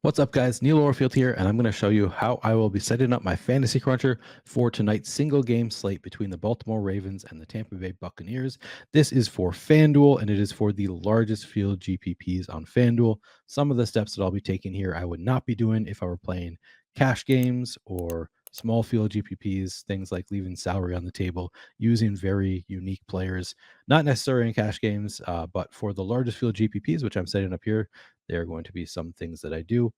What's up, guys? Neil Orfield here, and I'm going to show you how I will be setting up my fantasy cruncher for tonight's single game slate between the Baltimore Ravens and the Tampa Bay Buccaneers. This is for FanDuel, and it is for the largest field GPPs on FanDuel. Some of the steps that I'll be taking here I would not be doing if I were playing cash games or small field GPPs, things like leaving salary on the table, using very unique players, not necessarily in cash games, but for the largest field GPPs, which I'm setting up here, there are going to be some things that I do.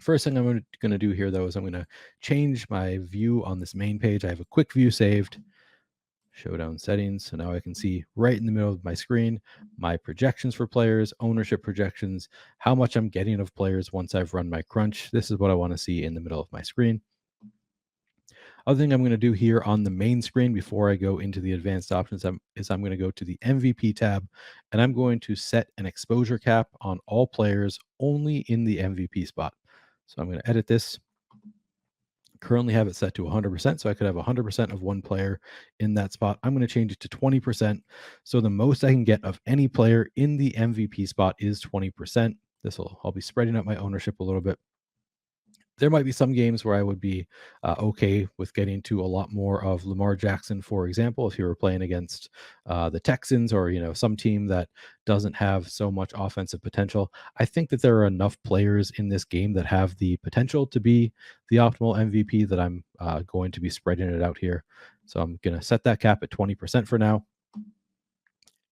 First thing I'm going to do here, though, is I'm going to change my view on this main page. I have a quick view saved, showdown settings. So now I can see right in the middle of my screen my projections for players, ownership projections, how much I'm getting of players once I've run my crunch. This is what I want to see in the middle of my screen. Other thing I'm going to do here on the main screen before I go into the advanced options is I'm going to go to the MVP tab, and I'm going to set an exposure cap on all players only in the MVP spot. So I'm going to edit this. Currently have it set to 100%, so I could have 100% of one player in that spot. I'm going to change it to 20%. So the most I can get of any player in the MVP spot is 20%. I'll be spreading out my ownership a little bit. There might be some games where I would be okay with getting to a lot more of Lamar Jackson, for example, if you were playing against the Texans or some team that doesn't have so much offensive potential. I think that there are enough players in this game that have the potential to be the optimal MVP that I'm going to be spreading it out here. So I'm going to set that cap at 20% for now.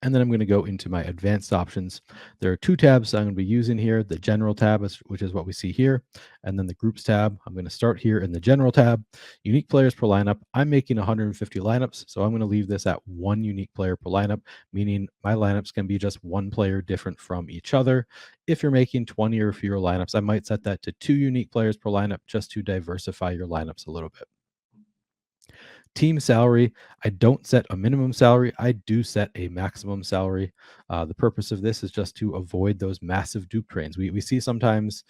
And then I'm going to go into my advanced options. There are two tabs I'm going to be using here. The general tab, which is what we see here, and then the groups tab. I'm going to start here in the general tab. Unique players per lineup. I'm making 150 lineups, so I'm going to leave this at one unique player per lineup, meaning my lineups can be just one player different from each other. If you're making 20 or fewer lineups, I might set that to 2 unique players per lineup just to diversify your lineups a little bit. Team salary, I don't set a minimum salary. I do set a maximum salary. The purpose of this is just to avoid those massive dupe trains. We see sometimes,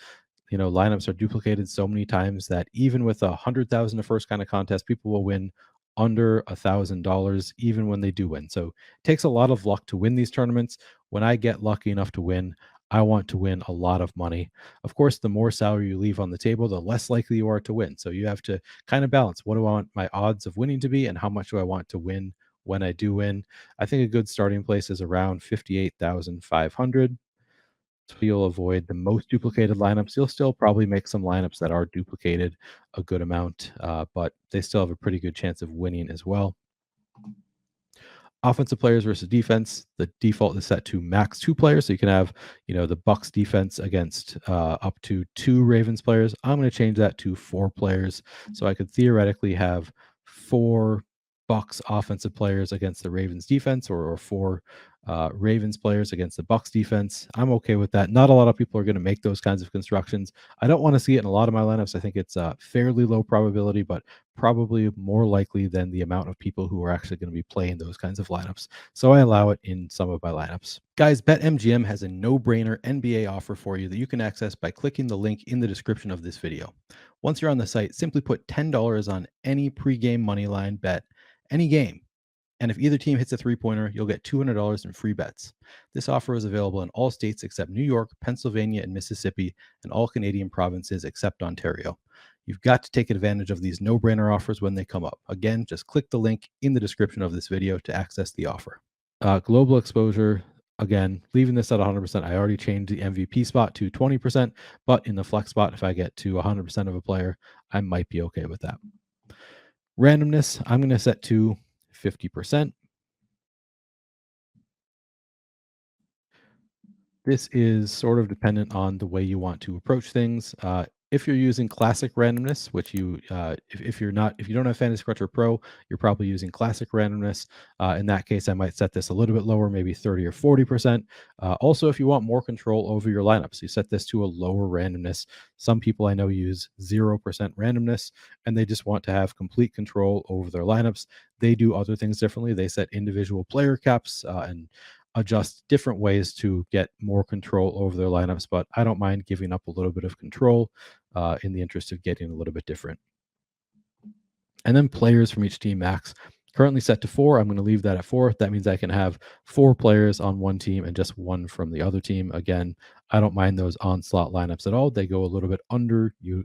lineups are duplicated so many times that even with 100,000 a first kind of contest, people will win under $1,000 even when they do win. So it takes a lot of luck to win these tournaments. When I get lucky enough to win, I want to win a lot of money. Of course, the more salary you leave on the table, the less likely you are to win. So you have to kind of balance, what do I want my odds of winning to be and how much do I want to win when I do win. I think a good starting place is around 58,500. So you'll avoid the most duplicated lineups. You'll still probably make some lineups that are duplicated a good amount, but they still have a pretty good chance of winning as well. Offensive players versus defense, the default is set to max 2 players. So you can have, the Bucs defense against up to 2 Ravens players. I'm going to change that to 4 players. So I could theoretically have 4 Bucs offensive players against the Ravens defense, or 4 Ravens players against the Bucs defense. I'm okay with that. Not a lot of people are going to make those kinds of constructions. I don't want to see it in a lot of my lineups. I think it's a fairly low probability, but probably more likely than the amount of people who are actually going to be playing those kinds of lineups. So I allow it in some of my lineups. Guys, BetMGM has a no-brainer NBA offer for you that you can access by clicking the link in the description of this video. Once you're on the site, simply put $10 on any pregame moneyline bet, any game. And if either team hits a three-pointer, you'll get $200 in free bets. This offer is available in all states except New York, Pennsylvania, and Mississippi, and all Canadian provinces except Ontario. You've got to take advantage of these no-brainer offers when they come up. Again, just click the link in the description of this video to access the offer. Global exposure, again, leaving this at 100%. I already changed the MVP spot to 20%, but in the flex spot, if I get to 100% of a player, I might be okay with that. Randomness, I'm going to set to 50%. This is sort of dependent on the way you want to approach things. If you're using classic randomness, which if you don't have Fantasy Cruncher Pro, you're probably using classic randomness. In that case, I might set this a little bit lower, maybe 30 or 40%. Also, if you want more control over your lineups, you set this to a lower randomness. Some people I know use 0% randomness, and they just want to have complete control over their lineups. They do other things differently. They set individual player caps and adjust different ways to get more control over their lineups, but I don't mind giving up a little bit of control in the interest of getting a little bit different. And then players from each team max. Currently set to 4. I'm going to leave that at 4. That means I can have 4 players on one team and just 1 from the other team. Again, I don't mind those on slot lineups at all. They go a little bit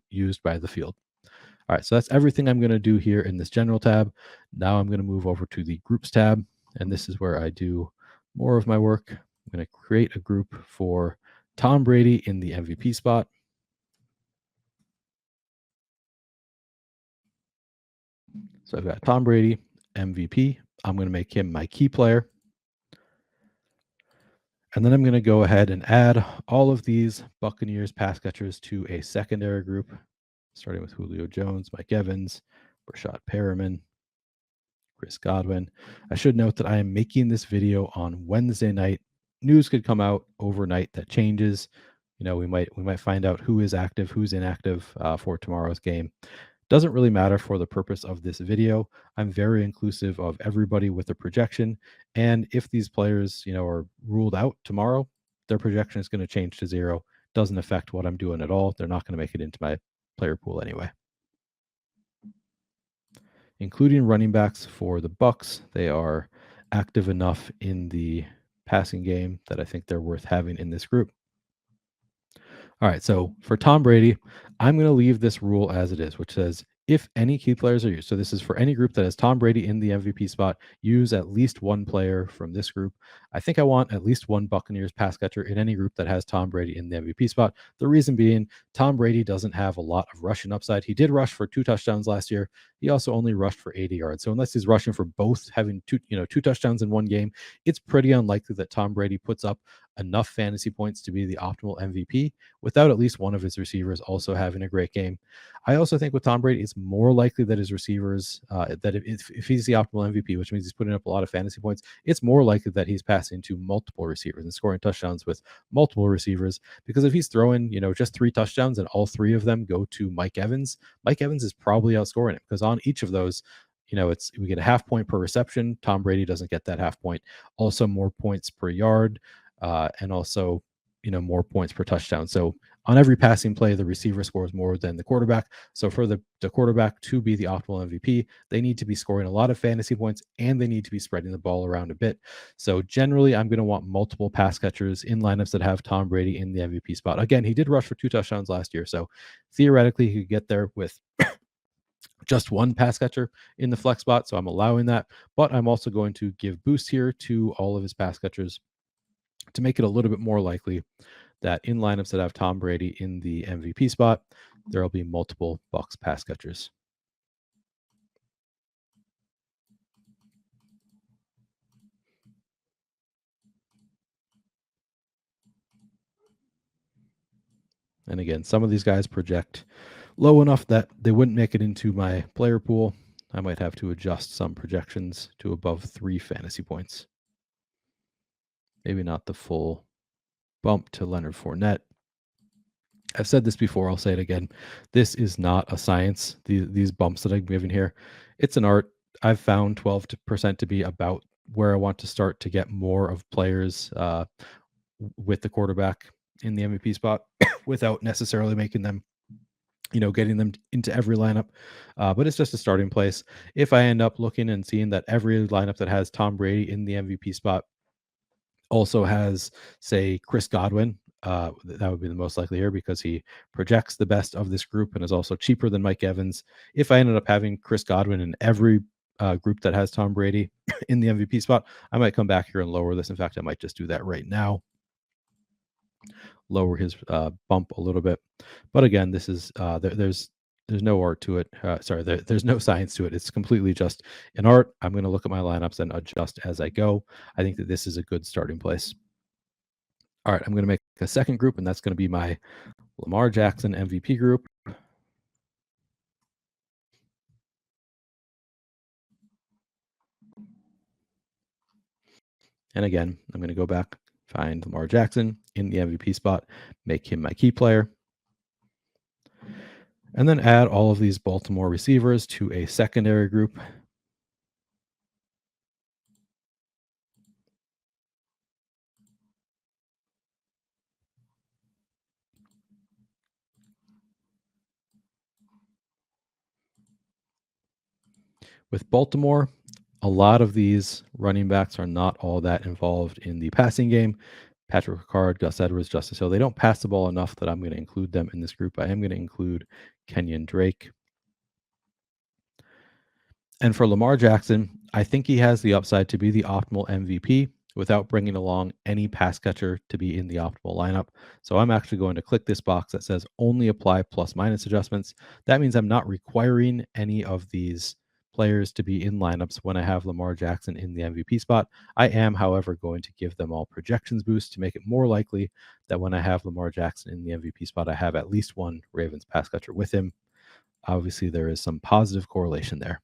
used by the field. All right, so that's everything I'm going to do here in this general tab. Now I'm going to move over to the groups tab, and this is where I do more of my work. I'm going to create a group for Tom Brady in the MVP spot. So I've got Tom Brady, MVP. I'm going to make him my key player. And then I'm going to go ahead and add all of these Buccaneers pass catchers to a secondary group, starting with Julio Jones, Mike Evans, Rashad Perriman, Chris Godwin. I should note that I am making this video on Wednesday night. News could come out overnight that changes. We might find out who is active, who's inactive for tomorrow's game. Doesn't really matter for the purpose of this video. I'm very inclusive of everybody with a projection. And if these players, are ruled out tomorrow, their projection is going to change to 0. Doesn't affect what I'm doing at all. They're not going to make it into my player pool anyway. Including running backs for the Bucs, they are active enough in the passing game that I think they're worth having in this group. All right, so for Tom Brady, I'm going to leave this rule as it is, which says if any key players are used, so this is for any group that has Tom Brady in the MVP spot, use at least one player from this group. I think I want at least one Buccaneers pass catcher in any group that has Tom Brady in the MVP spot. The reason being, Tom Brady doesn't have a lot of rushing upside. He did rush for 2 touchdowns last year. He also only rushed for 80 yards. So unless he's rushing for both, having two touchdowns in one game, it's pretty unlikely that Tom Brady puts up enough fantasy points to be the optimal MVP without at least one of his receivers also having a great game. I also think with Tom Brady, it's more likely that his receivers, that if he's the optimal MVP, which means he's putting up a lot of fantasy points, it's more likely that he's passing to multiple receivers and scoring touchdowns with multiple receivers. Because if he's throwing, just 3 touchdowns and all 3 of them go to Mike Evans is probably outscoring him, because on each of those, we get a half point per reception. Tom Brady doesn't get that half point. Also more points per yard, and also more points per touchdown. So on every passing play, the receiver scores more than the quarterback. So for the quarterback to be the optimal MVP, they need to be scoring a lot of fantasy points and they need to be spreading the ball around a bit. So generally, I'm going to want multiple pass catchers in lineups that have Tom Brady in the MVP spot. Again, he did rush for 2 touchdowns last year. So theoretically, he could get there with just one pass catcher in the flex spot. So I'm allowing that. But I'm also going to give boost here to all of his pass catchers to make it a little bit more likely that in lineups that have Tom Brady in the MVP spot, there will be multiple Bucs pass catchers. And again, some of these guys project low enough that they wouldn't make it into my player pool. I might have to adjust some projections to above 3 fantasy points. Maybe not the full bump to Leonard Fournette. I've said this before, I'll say it again. This is not a science. These bumps that I'm giving here, it's an art. I've found 12% to be about where I want to start to get more of players with the quarterback in the MVP spot without necessarily making them, getting them into every lineup. But it's just a starting place. If I end up looking and seeing that every lineup that has Tom Brady in the MVP spot also has, say, Chris Godwin, that would be the most likely here because he projects the best of this group and is also cheaper than Mike Evans. If I ended up having Chris Godwin in every group that has Tom Brady in the MVP spot, I might come back here and lower this. In fact, I might just do that right now. Lower his bump a little bit. But again, this is there's no art to it. There's no science to it. It's completely just an art. I'm going to look at my lineups and adjust as I go. I think that this is a good starting place. All right, I'm going to make a second group, and that's going to be my Lamar Jackson MVP group. And again, I'm going to go back, find Lamar Jackson in the MVP spot, make him my key player, and then add all of these Baltimore receivers to a secondary group. With Baltimore, a lot of these running backs are not all that involved in the passing game. Patrick Ricard, Gus Edwards, Justice Hill. They don't pass the ball enough that I'm going to include them in this group. I am going to include Kenyon Drake. And for Lamar Jackson, I think he has the upside to be the optimal MVP without bringing along any pass catcher to be in the optimal lineup. So I'm actually going to click this box that says only apply plus minus adjustments. That means I'm not requiring any of these players to be in lineups when I have Lamar Jackson in the MVP spot. I am, however, going to give them all projections boost to make it more likely that when I have Lamar Jackson in the MVP spot, I have at least one Ravens pass catcher with him. Obviously, there is some positive correlation there.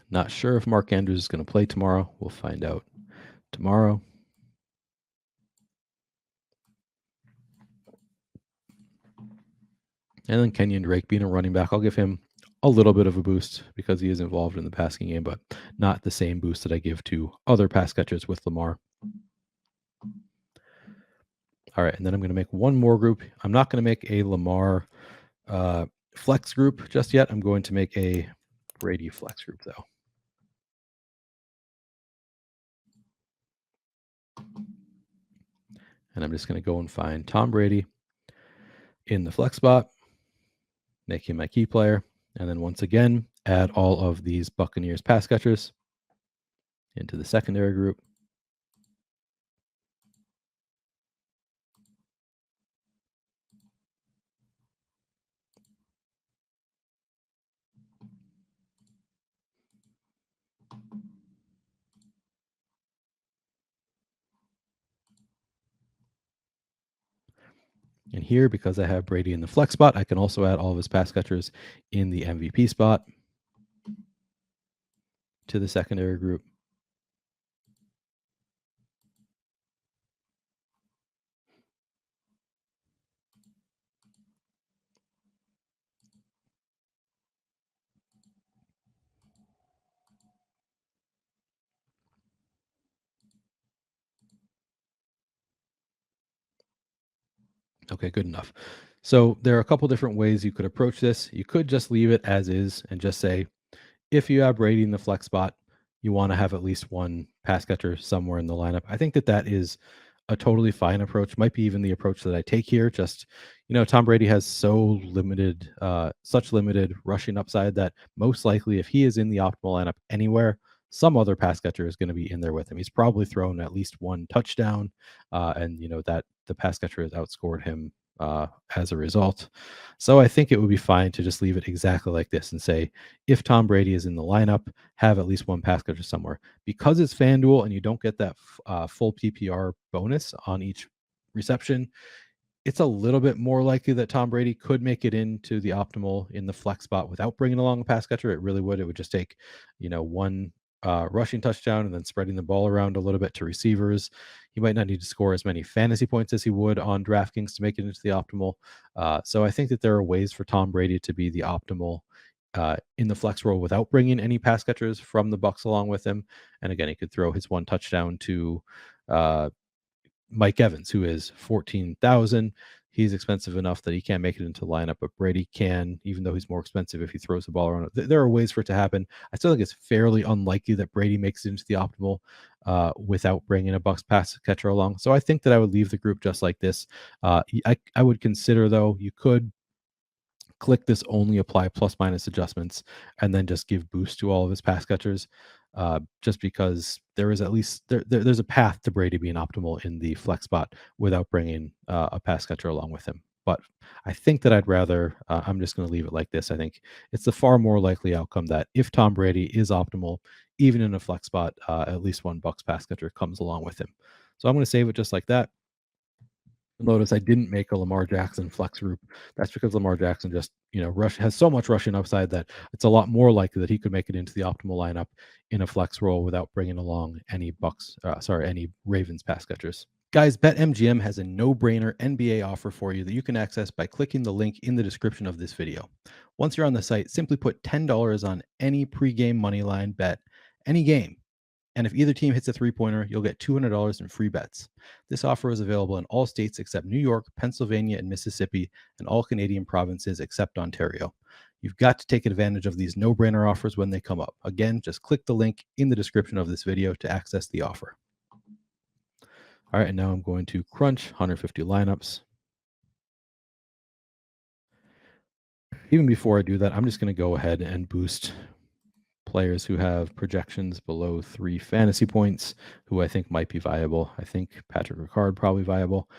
Not sure if Mark Andrews is going to play tomorrow. We'll find out tomorrow. And then Kenyon Drake being a running back, I'll give him a little bit of a boost because he is involved in the passing game, but not the same boost that I give to other pass catchers with Lamar. All right, and then I'm going to make one more group. I'm not going to make a Lamar flex group just yet. I'm going to make a Brady flex group, though. And I'm just going to go and find Tom Brady in the flex spot, make him my key player, and then once again, add all of these Buccaneers pass catchers into the secondary group. And here, because I have Brady in the flex spot, I can also add all of his pass catchers in the MVP spot to the secondary group. Okay, good enough. So there are a couple different ways you could approach this. You could just leave it as is and just say, if you have Brady in the flex spot, you want to have at least one pass catcher somewhere in the lineup. I think that is a totally fine approach. Might be even the approach that I take here. Just, Tom Brady has such limited rushing upside that most likely if he is in the optimal lineup anywhere, some other pass catcher is going to be in there with him. He's probably thrown at least one touchdown, and that the pass catcher has outscored him as a result. So I think it would be fine to just leave it exactly like this and say, if Tom Brady is in the lineup, have at least one pass catcher somewhere. Because it's FanDuel and you don't get that full PPR bonus on each reception, it's a little bit more likely that Tom Brady could make it into the optimal in the flex spot without bringing along a pass catcher. It really would. It would just take, one rushing touchdown and then spreading the ball around a little bit to receivers. He might not need to score as many fantasy points as he would on DraftKings to make it into the optimal. So I think that there are ways for Tom Brady to be the optimal in the flex role without bringing any pass catchers from the Bucs along with him. And again, he could throw his one touchdown to Mike Evans, who is 14,000. He's expensive enough that he can't make it into the lineup, but Brady can, even though he's more expensive if he throws the ball around. There are ways for it to happen. I still think it's fairly unlikely that Brady makes it into the optimal without bringing a Bucs pass catcher along. So I think that I would leave the group just like this. I would consider, though, you could click this only apply plus minus adjustments and then just give boost to all of his pass catchers, just because there is at least there's a path to Brady being optimal in the flex spot without bringing a pass catcher along with him. But I think that I'd rather I'm just going to leave it like this. I think it's the far more likely outcome that if Tom Brady is optimal, even in a flex spot, at least one Bucs pass catcher comes along with him. So I'm going to save it just like that. Notice I didn't make a Lamar Jackson flex group. That's because Lamar Jackson just, has so much rushing upside that it's a lot more likely that he could make it into the optimal lineup in a flex role without bringing along any any Ravens pass catchers. Guys, BetMGM has a no-brainer NBA offer for you that you can access by clicking the link in the description of this video. Once you're on the site, simply put $10 on any pregame moneyline bet, any game. And if either team hits a three-pointer, you'll get $200 in free bets. This offer is available in all states except New York, Pennsylvania, and Mississippi, and all Canadian provinces except Ontario. You've got to take advantage of these no-brainer offers when they come up. Again, just click the link in the description of this video to access the offer. All right, and now I'm going to crunch 150 lineups. Even before I do that, I'm just going to go ahead and boost players who have projections below 3 fantasy points, who I think might be viable. I think Patrick Ricard probably viable.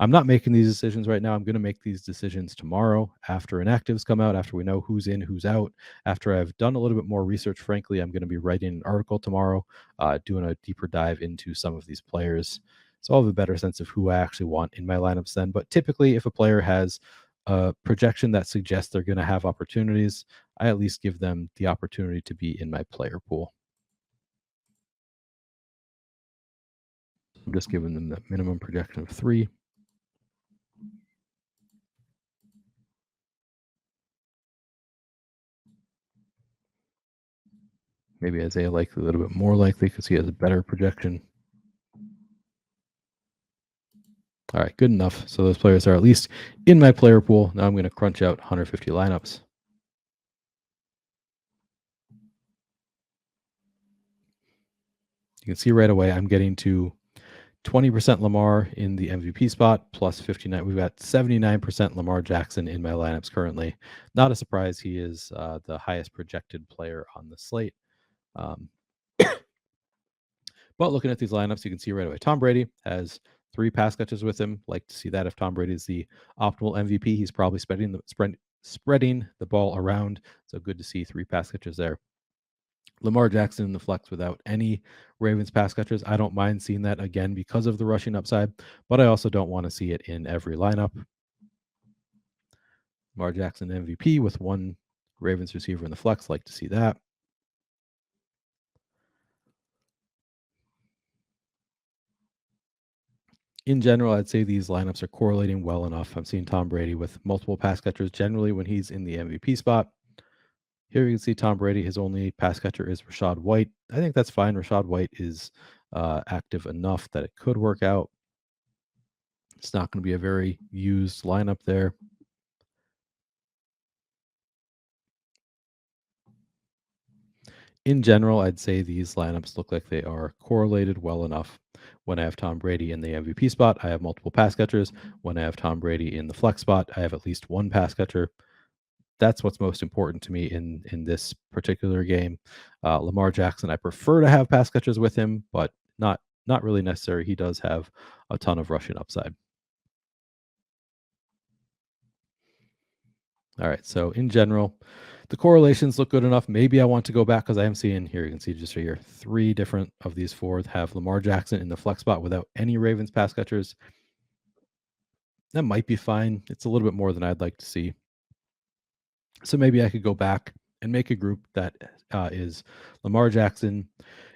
I'm not making these decisions right now. I'm going to make these decisions tomorrow after inactives come out, after we know who's in, who's out. After I've done a little bit more research, frankly, I'm going to be writing an article tomorrow, doing a deeper dive into some of these players. So I'll have a better sense of who I actually want in my lineups then. But typically, if a player has a projection that suggests they're going to have opportunities, I at least give them the opportunity to be in my player pool. I'm just giving them the minimum projection of 3. Maybe Isaiah Likely a little bit more likely because he has a better projection. All right, good enough. So those players are at least in my player pool. Now I'm going to crunch out 150 lineups. You can see right away I'm getting to 20% Lamar in the MVP spot, plus 59. We've got 79% Lamar Jackson in my lineups currently. Not a surprise. He is the highest projected player on the slate. But looking at these lineups, you can see right away Tom Brady has 3 pass catches with him. Like to see that. If Tom Brady is the optimal MVP, he's probably spreading the ball around. So good to see 3 pass catches there. Lamar Jackson in the flex without any Ravens pass catchers. I don't mind seeing that again because of the rushing upside, but I also don't want to see it in every lineup. Lamar Jackson MVP with 1 Ravens receiver in the flex. Like to see that. In general, I'd say these lineups are correlating well enough. I'm seeing Tom Brady with multiple pass catchers generally when he's in the MVP spot. Here you can see Tom Brady, his only pass catcher is Rachaad White. I think that's fine. Rachaad White is active enough that it could work out. It's not going to be a very used lineup there. In general, I'd say these lineups look like they are correlated well enough. When I have Tom Brady in the MVP spot, I have multiple pass catchers. When I have Tom Brady in the flex spot, I have at least 1 pass catcher. That's what's most important to me in this particular game. Lamar Jackson, I prefer to have pass catchers with him, but not really necessary. He does have a ton of rushing upside. All right, so in general, the correlations look good enough. Maybe I want to go back because I am seeing here, you can see just right here, 3 different of these 4 have Lamar Jackson in the flex spot without any Ravens pass catchers. That might be fine. It's a little bit more than I'd like to see. So maybe I could go back and make a group that is Lamar Jackson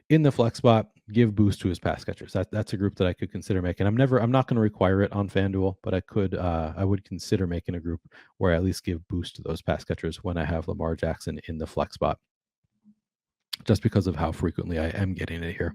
in the flex spot, give boost to his pass catchers. That's a group that I could consider making. I'm not going to require it on FanDuel, but I would consider making a group where I at least give boost to those pass catchers when I have Lamar Jackson in the flex spot, just because of how frequently I am getting it here.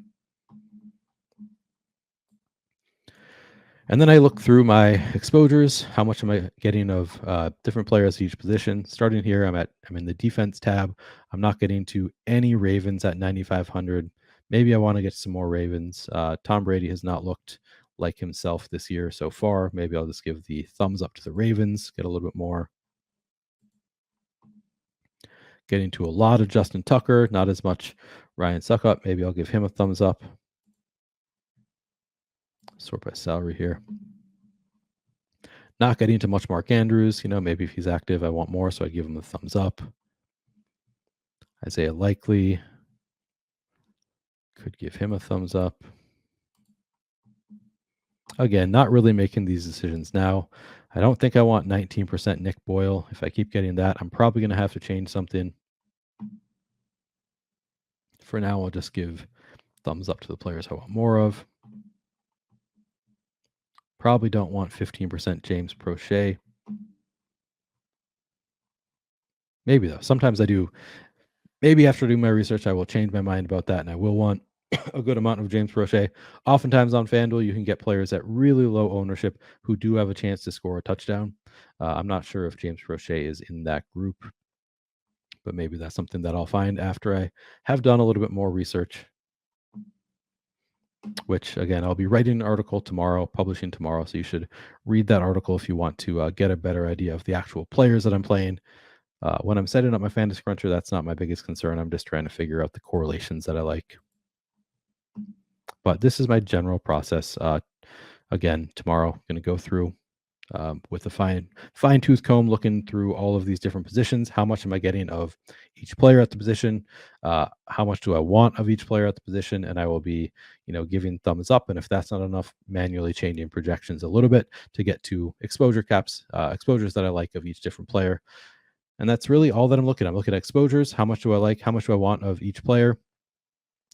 And then I look through my exposures. How much am I getting of different players at each position? Starting here, I'm in the defense tab. I'm not getting to any Ravens at 9,500. Maybe I want to get some more Ravens. Tom Brady has not looked like himself this year so far. Maybe I'll just give the thumbs up to the Ravens, get a little bit more. Getting to a lot of Justin Tucker, not as much Ryan Suckup. Maybe I'll give him a thumbs up. Sort by salary here. Not getting to much Mark Andrews. Maybe if he's active, I want more, so I give him a thumbs up. Isaiah Likely. Could give him a thumbs up. Again, not really making these decisions now. I don't think I want 19% Nick Boyle. If I keep getting that, I'm probably going to have to change something. For now, I'll just give thumbs up to the players I want more of. Probably don't want 15% James Prochet. Maybe, though. Sometimes I do. Maybe after doing my research, I will change my mind about that, and I will want a good amount of James Prochet. Oftentimes on FanDuel, you can get players at really low ownership who do have a chance to score a touchdown. I'm not sure if James Prochet is in that group. but maybe that's something that I'll find after I have done a little bit more research, which again, I'll be writing an article tomorrow, publishing tomorrow. So you should read that article if you want to get a better idea of the actual players that I'm playing. When I'm setting up my fantasy cruncher, that's not my biggest concern. I'm just trying to figure out the correlations that I like. But this is my general process. Again, tomorrow, I'm going to go through with a fine-tooth comb, looking through all of these different positions. How much am I getting of each player at the position? How much do I want of each player at the position? And I will be, giving thumbs up. And if that's not enough, manually changing projections a little bit to get to exposure caps, exposures that I like of each different player. And that's really all that I'm looking at. I'm looking at exposures. How much do I like? How much do I want of each player?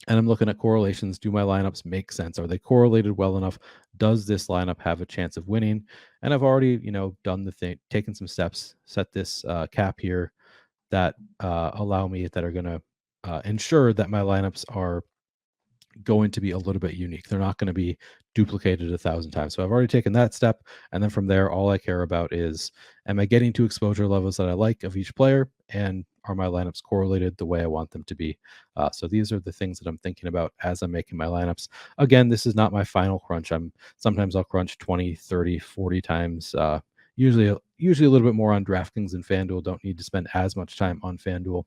And I'm looking at correlations. Do my lineups make sense? Are they correlated well enough? Does this lineup have a chance of winning? And I've already, done the thing, taken some steps, set this cap here that allow me, that are going to ensure that my lineups are going to be a little bit unique. They're not going to be duplicated 1,000 times. So I've already taken that step. And then from there, all I care about is, am I getting to exposure levels that I like of each player? And are my lineups correlated the way I want them to be? So these are the things that I'm thinking about as I'm making my lineups. Again, this is not my final crunch. Sometimes I'll crunch 20, 30, 40 times. Usually a little bit more on DraftKings and FanDuel. Don't need to spend as much time on FanDuel.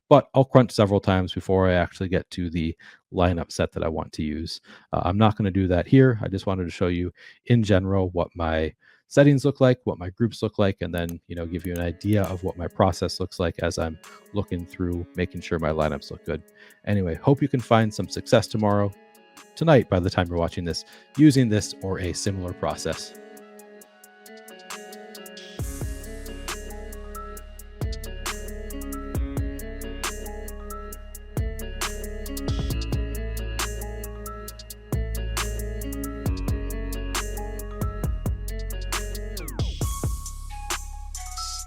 But I'll crunch several times before I actually get to the lineup set that I want to use. I'm not going to do that here. I just wanted to show you in general what my settings look like, what my groups look like, and then, give you an idea of what my process looks like as I'm looking through, making sure my lineups look good. Anyway, hope you can find some success tonight, by the time you're watching this, using this or a similar process.